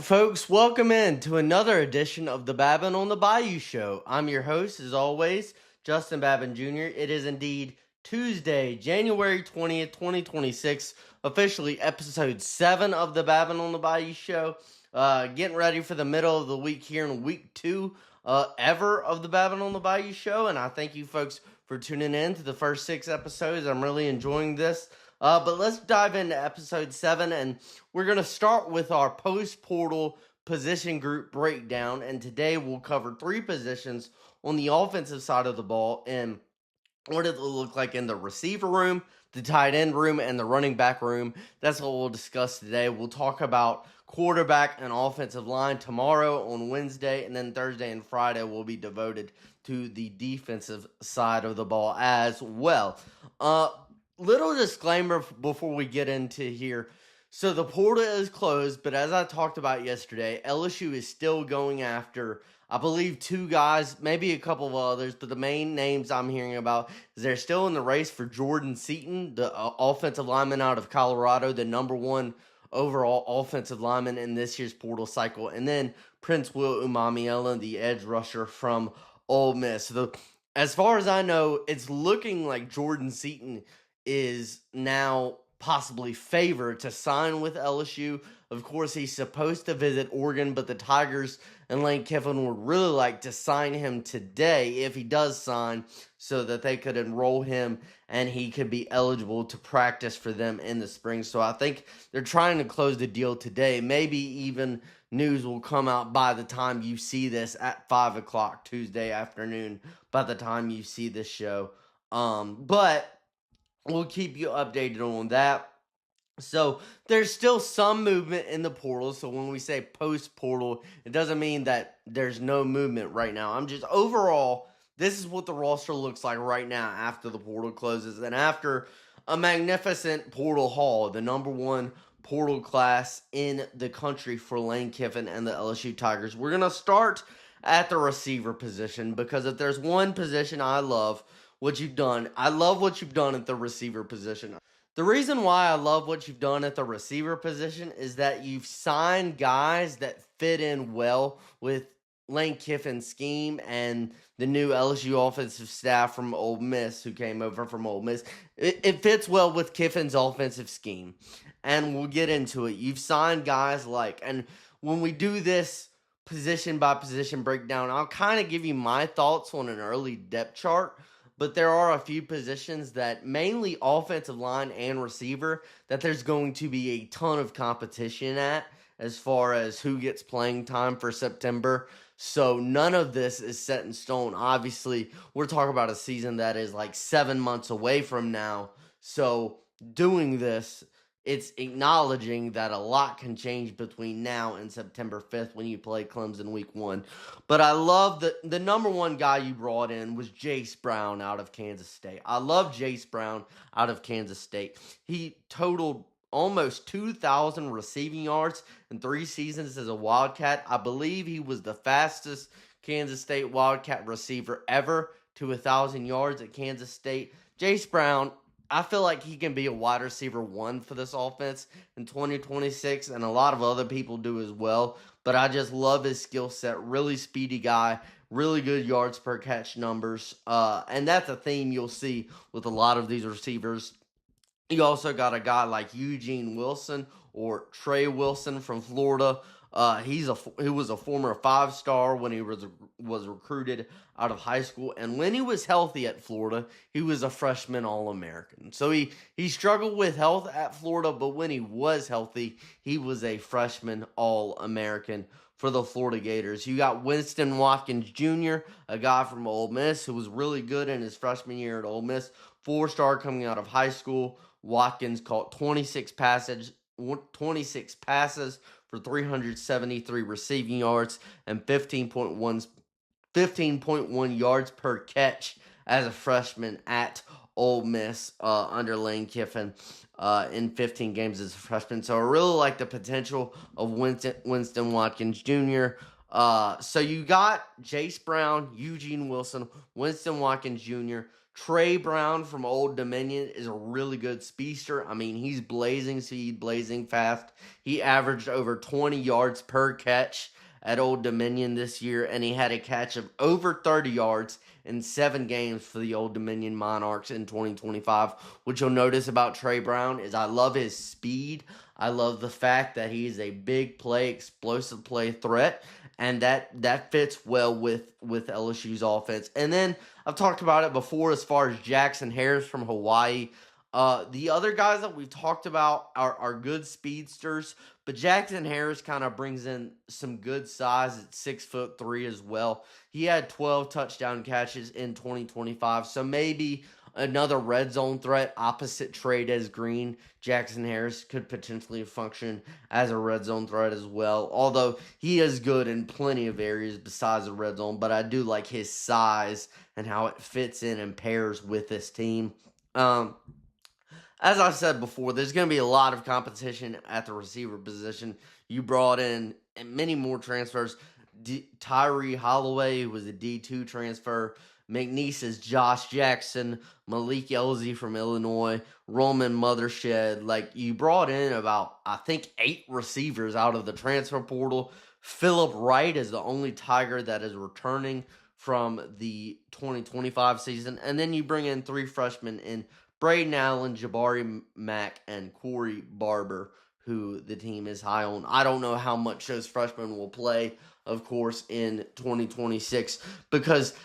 folks? Welcome in to another edition of the Babin on the Bayou show. I'm your host, as always, Justin Babin Jr. It is indeed Tuesday, January 20th, 2026, officially episode 7 of the Babin on the Bayou show. Getting ready for the middle of the week here in week 2 ever of the Babin on the Bayou show, and I thank you folks for tuning in to the first 6 episodes. I'm really enjoying this. But let's dive into episode 7, and we're going to start with our post-portal position group breakdown, and today we'll cover 3 positions on the offensive side of the ball, and what it will look like in the receiver room, the tight end room, and the running back room. That's what we'll discuss today. We'll talk about quarterback and offensive line tomorrow on Wednesday, and then Thursday and Friday will be devoted to the defensive side of the ball as well. Little disclaimer before we get into here. So the portal is closed, but as I talked about yesterday, LSU is still going after, I believe, 2 guys, maybe a couple of others, but the main names I'm hearing about is they're still in the race for Jordan Seaton, the offensive lineman out of Colorado, the number 1 overall offensive lineman in this year's portal cycle, and then Prince Will Umamiela, the edge rusher from Ole Miss. As far as I know, it's looking like Jordan Seaton is now possibly favored to sign with LSU. Of course, he's supposed to visit Oregon, but the Tigers and Lane Kiffin would really like to sign him today if he does sign, so that they could enroll him and he could be eligible to practice for them in the spring. So I think they're trying to close the deal today. Maybe even news will come out by the time you see this at 5 o'clock Tuesday afternoon, by the time you see this show. But we'll keep you updated on that. So there's still some movement in the portal. So when we say post-portal, it doesn't mean that there's no movement right now. I'm just overall, this is what the roster looks like right now after the portal closes. And after a magnificent portal haul, the number 1 portal class in the country for Lane Kiffin and the LSU Tigers. We're going to start at the receiver position, because if there's one position I love what you've done, I love what you've done at the receiver position. The reason why I love what you've done at the receiver position is that you've signed guys that fit in well with Lane Kiffin's scheme and the new LSU offensive staff from Ole Miss, who came over from Ole Miss. It fits well with Kiffin's offensive scheme, and we'll get into it. You've signed guys and when we do this position by position breakdown, I'll kind of give you my thoughts on an early depth chart. But there are a few positions that, mainly offensive line and receiver, that there's going to be a ton of competition at as far as who gets playing time for September. So none of this is set in stone. Obviously, we're talking about a season that is like 7 months away from now. So doing this, it's acknowledging that a lot can change between now and September 5th when you play Clemson week 1. But I love the number 1 guy you brought in was Jace Brown out of Kansas State. I love Jace Brown out of Kansas State. He totaled almost 2,000 receiving yards in 3 seasons as a Wildcat. I believe he was the fastest Kansas State Wildcat receiver ever to 1,000 yards at Kansas State. Jace Brown, I feel like he can be a wide receiver 1 for this offense in 2026, and a lot of other people do as well. But I just love his skill set. Really speedy guy, really good yards per catch numbers. And that's a theme you'll see with a lot of these receivers. You also got a guy like Eugene Wilson or Trey Wilson from Florida. He was a former 5-star when he was recruited out of high school, and when he was healthy at Florida, he was a freshman All-American. So he struggled with health at Florida, but when he was healthy, he was a freshman All-American for the Florida Gators. You got Winston Watkins Jr., a guy from Ole Miss who was really good in his freshman year at Ole Miss, 4-star coming out of high school. Watkins caught 26 passes for 373 receiving yards and 15.1 yards per catch as a freshman at Ole Miss under Lane Kiffin in 15 games as a freshman. So I really like the potential of Winston Watkins Jr. So you got Jace Brown, Eugene Wilson, Winston Watkins Jr., Trey Brown from Old Dominion is a really good speedster. I mean, he's blazing speed, blazing fast. He averaged over 20 yards per catch at Old Dominion this year, and he had a catch of over 30 yards in 7 games for the Old Dominion Monarchs in 2025. What you'll notice about Trey Brown is I love his speed. I love the fact that he's a big play, explosive play threat, and that fits well with LSU's offense. And then I've talked about it before as far as Jackson Harris from Hawaii. The other guys that we've talked about are good speedsters, but Jackson Harris kind of brings in some good size at 6'3" as well. He had 12 touchdown catches in 2025, so maybe another red zone threat opposite Trey Green. Jackson Harris could potentially function as a red zone threat as well, although he is good in plenty of areas besides the red zone, but I do like his size and how it fits in and pairs with this team. As I said before, there's going to be a lot of competition at the receiver position. You brought in many more transfers. Tyree Holloway, who was a D2 transfer. McNeese is Josh Jackson. Malik Elzy from Illinois. Roman Mothershed. Like, you brought in about, I think, 8 receivers out of the transfer portal. Phillip Wright is the only Tiger that is returning from the 2025 season. And then you bring in 3 freshmen in Braden Allen, Jabari Mack, and Corey Barber, who the team is high on. I don't know how much those freshmen will play, of course, in 2026, because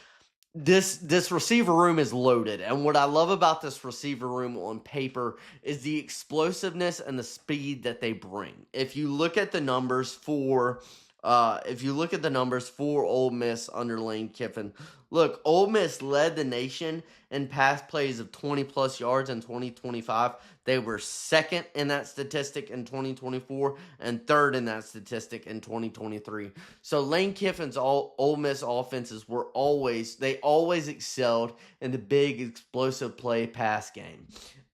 this receiver room is loaded. And what I love about this receiver room on paper is the explosiveness and the speed that they bring. If you look at the numbers for Ole Miss under Lane Kiffin, look, Ole Miss led the nation in pass plays of 20-plus yards in 2025. They were second in that statistic in 2024 and third in that statistic in 2023. So Lane Kiffin's Ole Miss offenses always excelled in the big explosive play pass game.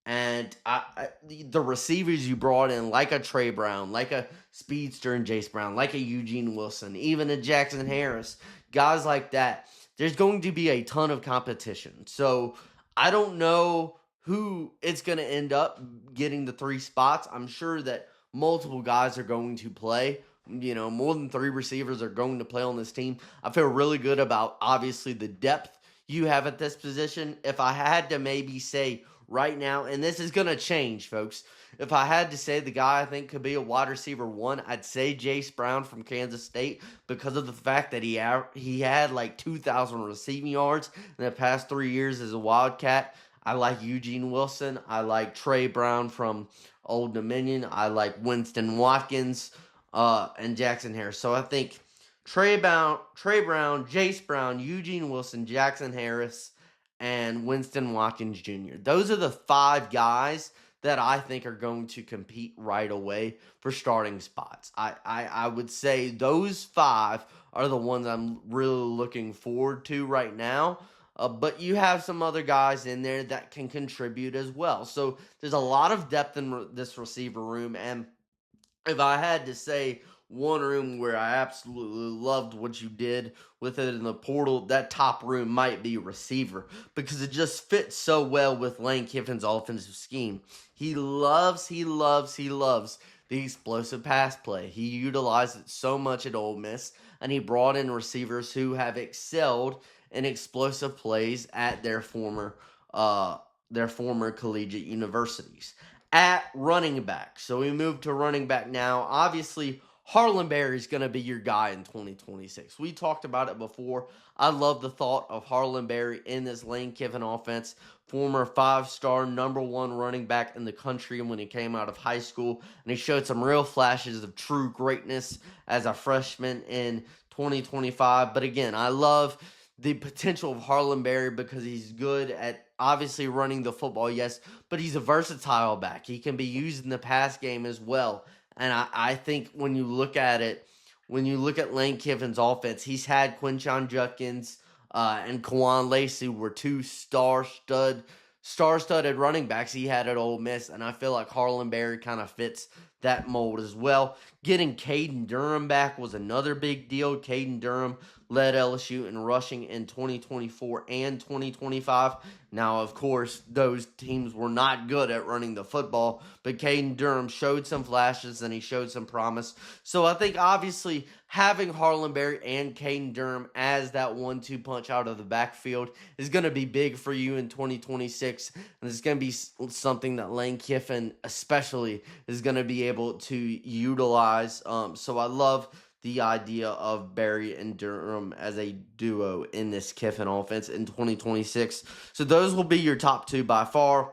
And the receivers you brought in, like a Trey Brown, like a speedster and Jace Brown, like a Eugene Wilson, even a Jackson Harris, guys like that, there's going to be a ton of competition. So I don't know who it's going to end up getting the 3 spots. I'm sure that multiple guys are going to play. More than 3 receivers are going to play on this team. I feel really good about, obviously, the depth you have at this position. If I had to maybe say right now, and this is going to change, folks, if I had to say the guy I think could be a wide receiver 1, I'd say Jace Brown from Kansas State, because of the fact that he had like 2,000 receiving yards in the past 3 years as a Wildcat. I like Eugene Wilson. I like Trey Brown from Old Dominion. I like Winston Watkins and Jackson Harris. So I think Trey Brown, Jace Brown, Eugene Wilson, Jackson Harris, and Winston Watkins Jr. Those are the 5 guys that I think are going to compete right away for starting spots. I would say those 5 are the ones I'm really looking forward to right now. But you have some other guys in there that can contribute as well. So there's a lot of depth in this receiver room. And if I had to say one room where I absolutely loved what you did with it in the portal, that top room might be receiver, because it just fits so well with Lane Kiffin's offensive scheme. He loves the explosive pass play. He utilized it so much at Ole Miss, and he brought in receivers who have excelled in explosive plays at their former collegiate universities. At running back, so we move to running back now. Obviously, Harlan Berry is going to be your guy in 2026. We talked about it before. I love the thought of Harlan Berry in this Lane Kiffin offense. Former 5-star number 1 running back in the country when he came out of high school. And he showed some real flashes of true greatness as a freshman in 2025. But again, I love the potential of Harlan Berry because he's good at obviously running the football, yes, but he's a versatile back. He can be used in the pass game as well. And I think when you look at Lane Kiffin's offense, he's had Quinshon Judkins and Kawan Lacey were 2 star-studded running backs he had at Ole Miss, and I feel like Harlan Berry kind of fits that mold as well. Getting Caden Durham back was another big deal. Caden Durham led LSU in rushing in 2024 and 2025. Now, of course, those teams were not good at running the football, but Caden Durham showed some flashes and he showed some promise. So I think obviously having Harlan Berry and Caden Durham as that 1-2 punch out of the backfield is going to be big for you in 2026. And it's going to be something that Lane Kiffin especially is going to be able to utilize. So I love the idea of Berry and Durham as a duo in this Kiffin offense in 2026. So those will be your top two by far.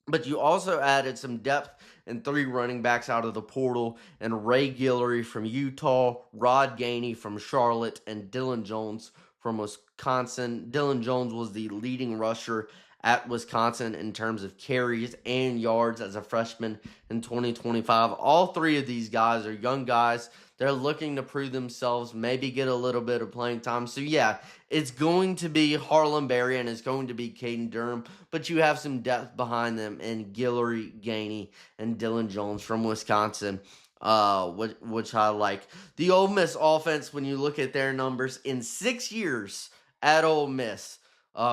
But you also added some depth and 3 running backs out of the portal, and Ray Guillory from Utah, Rod Gainey from Charlotte, and Dylan Jones from Wisconsin. Dylan Jones was the leading rusher at Wisconsin in terms of carries and yards as a freshman in 2025. All 3 of these guys are young guys. They're looking to prove themselves, maybe get a little bit of playing time. So, yeah, it's going to be Harlan Berry and it's going to be Caden Durham, but you have some depth behind them in Guillory, Gainey, and Dylan Jones from Wisconsin, which I like. The Ole Miss offense, when you look at their numbers, in 6 years at Ole Miss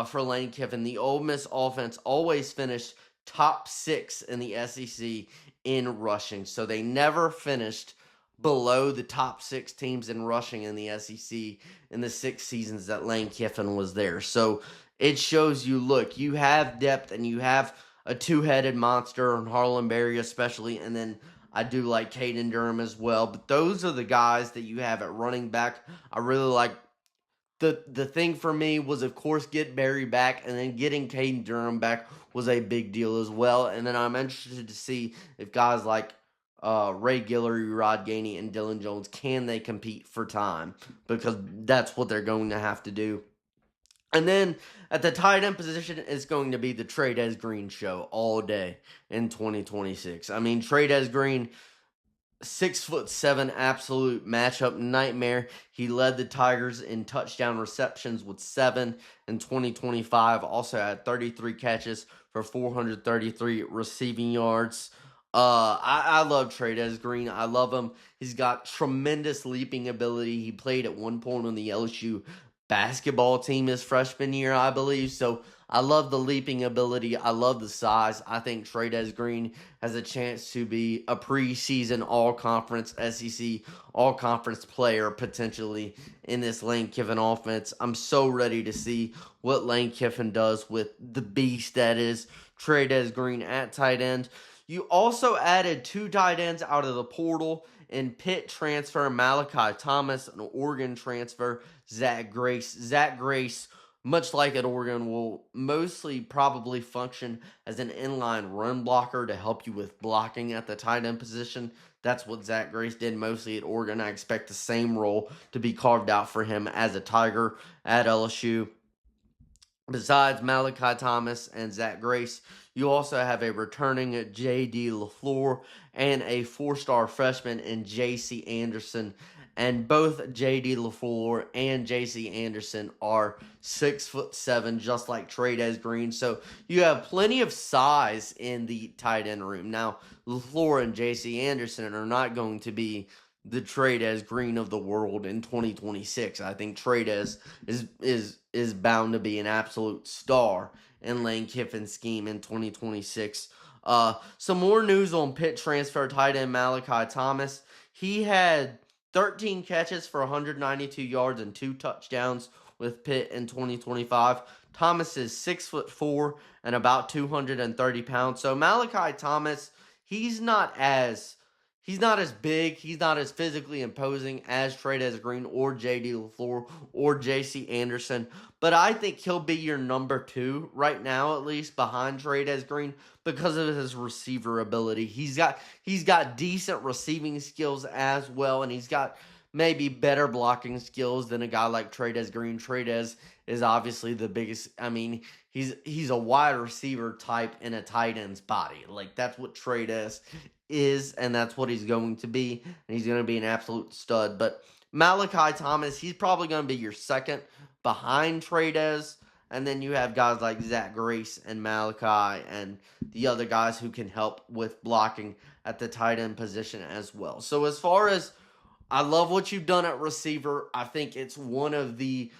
for Lane Kiffin, the Ole Miss offense always finished top 6 in the SEC in rushing. So they never finished below the top 6 teams in rushing in the SEC in the 6 seasons that Lane Kiffin was there. So it shows you, look, you have depth and you have a 2-headed monster on Harlan Berry especially, and then I do like Caden Durham as well. But those are the guys that you have at running back. I really like. The thing for me was, of course, get Berry back, and then getting Caden Durham back was a big deal as well. And then I'm interested to see if guys like Ray Guillory, Rod Gainey, and Dylan Jones, can they compete for time? Because that's what they're going to have to do. And then at the tight end position, it's going to be the Trey'Dez Green show all day in 2026. I mean, Trey'Dez Green, 6'7", absolute matchup nightmare. He led the Tigers in touchdown receptions with 7 in 2025. Also had 33 catches for 433 receiving yards. I love Trey'Dez Green. I love him. He's got tremendous leaping ability. He played at one point on the LSU basketball team his freshman year, I believe. So I love the leaping ability. I love the size. I think Trey'Dez Green has a chance to be a preseason all-conference SEC all-conference player potentially in this Lane Kiffin offense. I'm so ready to see what Lane Kiffin does with the beast that is Trey'Dez Green at tight end. You also added 2 tight ends out of the portal in Pitt transfer Malachi Thomas, an Oregon transfer Zach Grace. Zach Grace, much like at Oregon, will mostly probably function as an inline run blocker to help you with blocking at the tight end position. That's what Zach Grace did mostly at Oregon. I expect the same role to be carved out for him as a Tiger at LSU. Besides Malachi Thomas and Zach Grace, you also have a returning J.D. LaFleur and a 4-star freshman in J.C. Anderson. And both J.D. LaFleur and J.C. Anderson are 6'7", just like Trey'Dez Green. So you have plenty of size in the tight end room. Now, LaFleur and J.C. Anderson are not going to be the Trey'Dez Green of the world in 2026. I think Trey'Dez is bound to be an absolute star in Lane Kiffin's scheme in 2026. Some more news on Pitt transfer tight end Malachi Thomas. He had 13 catches for 192 yards and 2 touchdowns with Pitt in 2025. Thomas is 6'4" and about 230 pounds. So Malachi Thomas, he's not as big, he's not as physically imposing as Trey'Dez Green or J.D. LaFleur or J.C. Anderson, but I think he'll be your number 2 right now, at least behind Trey'Dez Green, because of his receiver ability. He's got decent receiving skills as well, and he's got maybe better blocking skills than a guy like Trey'Dez Green. Trey'Dez is obviously the biggest. I mean, he's a wide receiver type in a tight end's body. Like, that's what Trey'Dez is, and that's what he's going to be, and he's going to be an absolute stud. But Malachi Thomas, he's probably going to be your second behind Trey'Dez And then you have guys like Zach Grace and Malachi and the other guys who can help with blocking at the tight end position as well. So as far as I love what you've done at receiver, I think it's one of the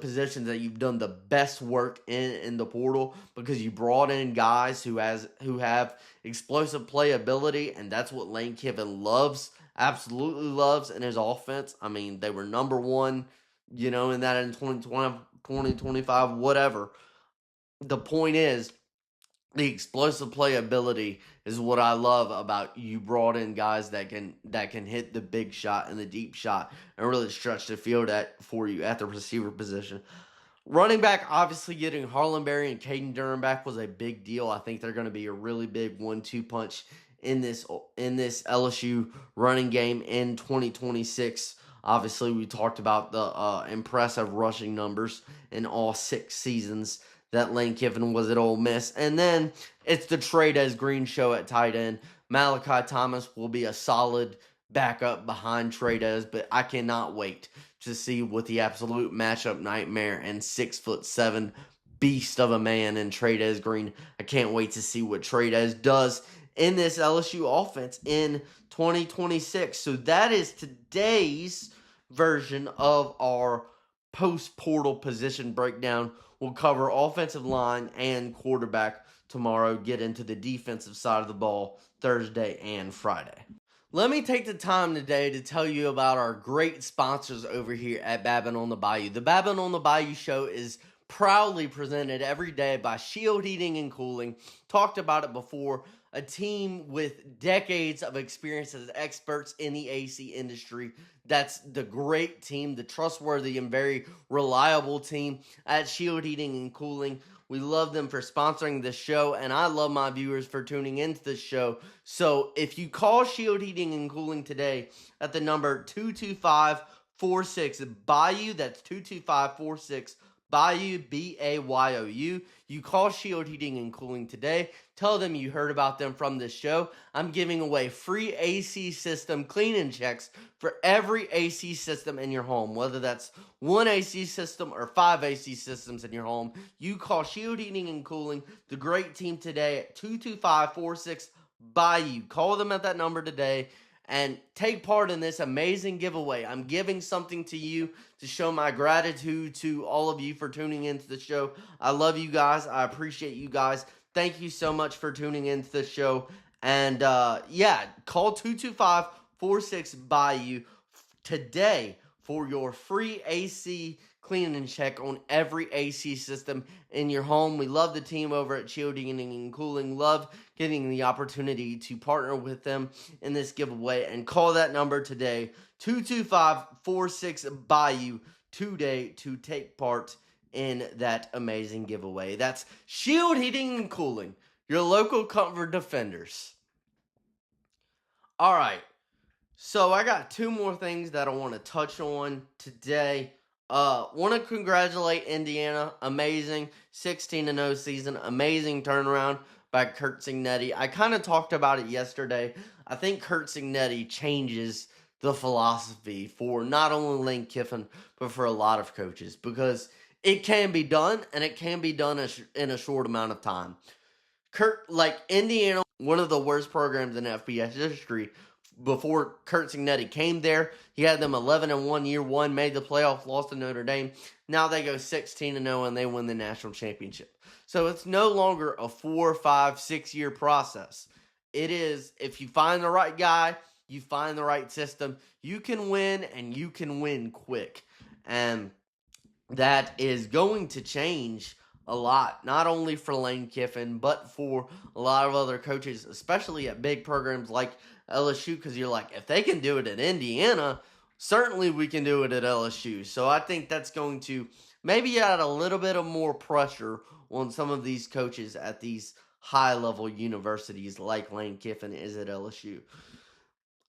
positions that you've done the best work in the portal, because you brought in guys who have explosive playability, and that's what Lane Kiffin loves, absolutely loves in his offense. I mean, they were number one, in that in 2020, 2025, whatever. The point is, the explosive playability is what I love about you. Brought in guys that can hit the big shot and the deep shot and really stretch the field for you at the receiver position. Running back, obviously getting Harlan Berry and Caden Durham back was a big deal. I think they're going to be a really big 1-2 punch in this LSU running game in 2026. Obviously, we talked about the impressive rushing numbers in all 6 seasons that Lane Kiffin was at Ole Miss. And then it's the Trey'Dez Green show at tight end. Malachi Thomas will be a solid backup behind Trey'Dez, but I cannot wait to see what the absolute matchup nightmare and 6'7" beast of a man in Trey'Dez Green. I can't wait to see what Trey'Dez does in this LSU offense in 2026. So that is today's version of our post-portal position breakdown. We'll cover offensive line and quarterback tomorrow, get into the defensive side of the ball Thursday and Friday. Let me take the time today to tell you about our great sponsors over here at Babin on the Bayou. The Babin on the Bayou show is proudly presented every day by Shield Heating and Cooling. Talked about it before. A team with decades of experience as experts in the AC industry. That's the great team, the trustworthy and very reliable team at Shield Heating and Cooling. We love them for sponsoring this show, and I love my viewers for tuning into this show. So if you call Shield Heating and Cooling today at the number 225-46-BAYOU, that's 225-46 Bayou, B-A-Y-O-U. You call Shield Heating and Cooling today. Tell them you heard about them from this show. I'm giving away free AC system cleaning checks for every AC system in your home, whether that's 1 AC system or 5 AC systems in your home. You call Shield Heating and Cooling, the great team today, at 225-46 Bayou. Call them at that number today and take part in this amazing giveaway. I'm giving something to you to show my gratitude to all of you for tuning into the show. I love you guys. I appreciate you guys. Thank you so much for tuning into the show. And call 225-46-BAYOU today for your free AC cleaning check on every AC system in your home. We love the team over at Shield Heating and Cooling. Love getting the opportunity to partner with them in this giveaway. And call that number today, 225-46-BAYOU, today to take part in that amazing giveaway. That's Shield Heating and Cooling, your local comfort defenders. All right. So I got 2 more things that I want to touch on today. Want to congratulate Indiana. Amazing 16-0 season. Amazing turnaround by Curt Cignetti. I kind of talked about it yesterday. I think Curt Cignetti changes the philosophy for not only Lane Kiffin, but for a lot of coaches, because it can be done, and it can be done in a short amount of time. Indiana, one of the worst programs in FBS history. Before Curt Cignetti came there, he had them 11-1 year one, made the playoff, lost to Notre Dame. Now they go 16-0 and they win the national championship. So it's no longer a 4, 5, 6 year process. It is, if you find the right guy, you find the right system, you can win, and you can win quick. And that is going to change a lot, not only for Lane Kiffin, but for a lot of other coaches, especially at big programs like LSU, because you're like, if they can do it at Indiana, certainly we can do it at LSU. So I think that's going to maybe add a little bit of more pressure on some of these coaches at these high-level universities like Lane Kiffin is at LSU.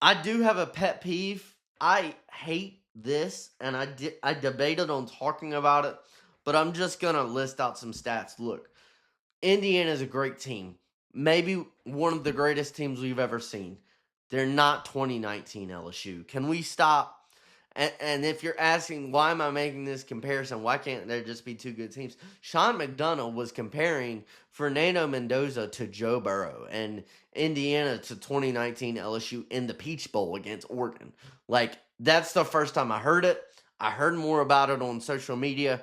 I do have a pet peeve. I hate this, and I debated on talking about it, but I'm just going to list out some stats. Look, Indiana is a great team. Maybe one of the greatest teams we've ever seen. They're not 2019 LSU. Can we stop And if you're asking, why am I making this comparison? Why can't there just be two good teams? Sean McDonough was comparing Fernando Mendoza to Joe Burrow and Indiana to 2019 LSU in the Peach Bowl against Oregon. Like, that's the first time I heard it. I heard more about it on social media.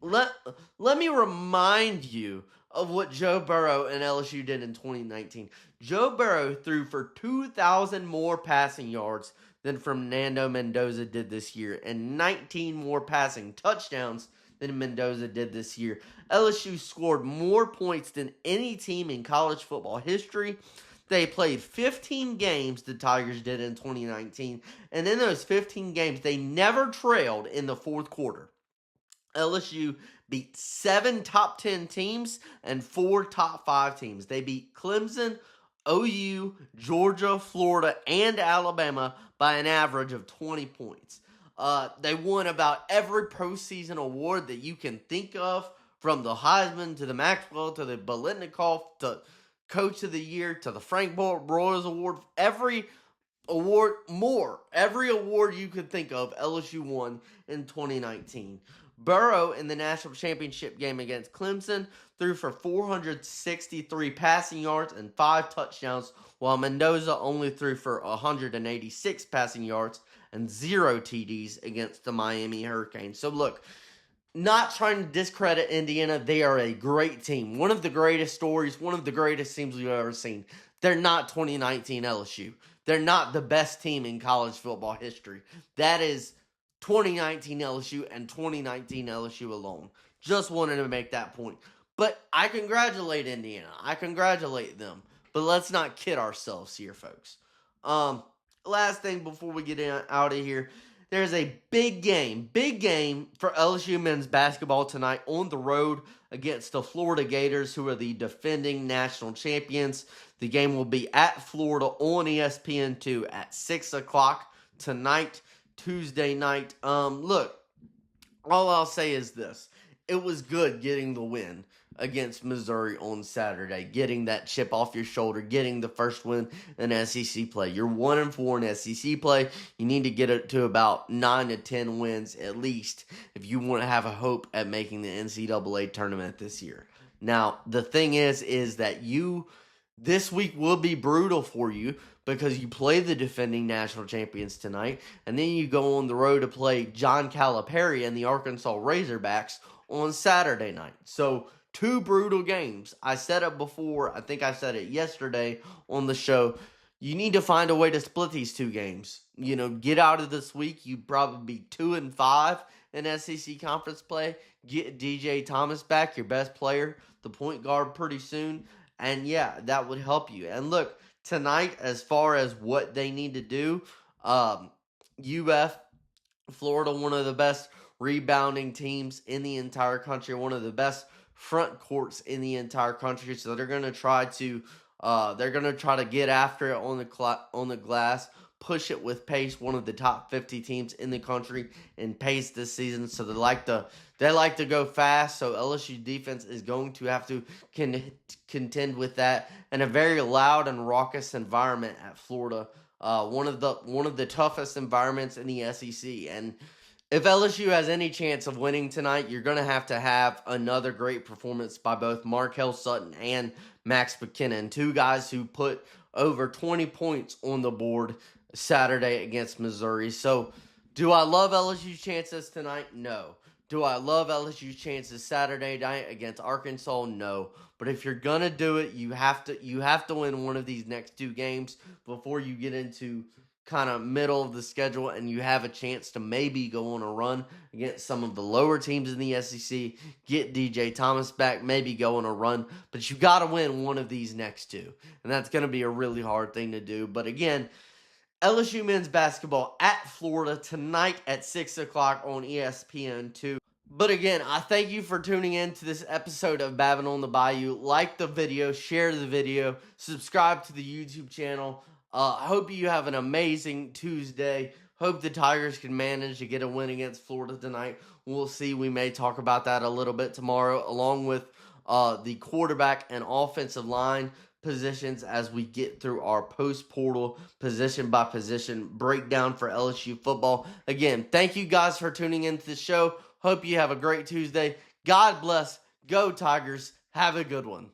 Let me remind you of what Joe Burrow and LSU did in 2019. Joe Burrow threw for 2,000 more passing yards than Fernando Mendoza did this year, and 19 more passing touchdowns than Mendoza did this year. LSU scored more points than any team in college football history. They played 15 games, the Tigers did in 2019, and in those 15 games, they never trailed in the fourth quarter. LSU beat 7 top 10 teams and 4 top 5 teams. They beat Clemson, OU, Georgia, Florida, and Alabama by an average of 20 points. They won about every postseason award that you can think of, from the Heisman to the Maxwell to the Biletnikoff to Coach of the Year to the Frank Broyles Award. Every award you could think of, LSU won in 2019. Burrow in the national championship game against Clemson threw for 463 passing yards and 5 touchdowns, while Mendoza only threw for 186 passing yards and 0 TDs against the Miami Hurricanes. So look, not trying to discredit Indiana. They are a great team. One of the greatest stories, one of the greatest teams we've ever seen. They're not 2019 LSU. They're not the best team in college football history. That is 2019 LSU and 2019 LSU alone. Just wanted to make that point. But I congratulate Indiana. I congratulate them. But let's not kid ourselves here, folks. Last thing before we get out of here. There's a big game for LSU men's basketball tonight on the road against the Florida Gators, who are the defending national champions. The game will be at Florida on ESPN2 at 6 o'clock tonight, Tuesday night. Look, all I'll say is this. It was good getting the win against Missouri on Saturday, getting that chip off your shoulder, getting the first win in SEC play. You're 1-4 in SEC play. You need to get it to about 9 to 10 wins at least if you want to have a hope at making the NCAA tournament this year. Now, the thing is that this week will be brutal for you because you play the defending national champions tonight, and then you go on the road to play John Calipari and the Arkansas Razorbacks on Saturday night. So, 2 brutal games. I said it before. I think I said it yesterday on the show. You need to find a way to split these 2 games. Get out of this week. You'd probably be 2-5 in SEC conference play. Get DJ Thomas back, your best player, the point guard, pretty soon. And yeah, that would help you. And look, tonight, as far as what they need to do, UF, Florida, one of the best rebounding teams in the entire country, one of the best front courts in the entire country, so they're going to try to get after it on the glass, push it with pace. One of the top 50 teams in the country in pace this season, so they like to go fast. So LSU defense is going to have to contend with that in a very loud and raucous environment at Florida. One of the toughest environments in the SEC. And if LSU has any chance of winning tonight, you're going to have another great performance by both Markel Sutton and Max McKinnon, 2 guys who put over 20 points on the board Saturday against Missouri. So, do I love LSU's chances tonight? No. Do I love LSU's chances Saturday night against Arkansas? No. But if you're going to do it, you have to win one of these next 2 games before you get into kind of middle of the schedule, and you have a chance to maybe go on a run against some of the lower teams in the SEC, get DJ Thomas back, maybe go on a run, but you got to win one of these next 2, and that's going to be a really hard thing to do. But again, LSU men's basketball at Florida tonight at 6 o'clock on ESPN2. But again, I thank you for tuning in to this episode of Babin on the Bayou. Like the video, share the video, subscribe to the YouTube channel. I hope you have an amazing Tuesday. Hope the Tigers can manage to get a win against Florida tonight. We'll see. We may talk about that a little bit tomorrow, along with the quarterback and offensive line positions as we get through our post-portal position by position breakdown for LSU football. Again, thank you guys for tuning into the show. Hope you have a great Tuesday. God bless. Go Tigers. Have a good one.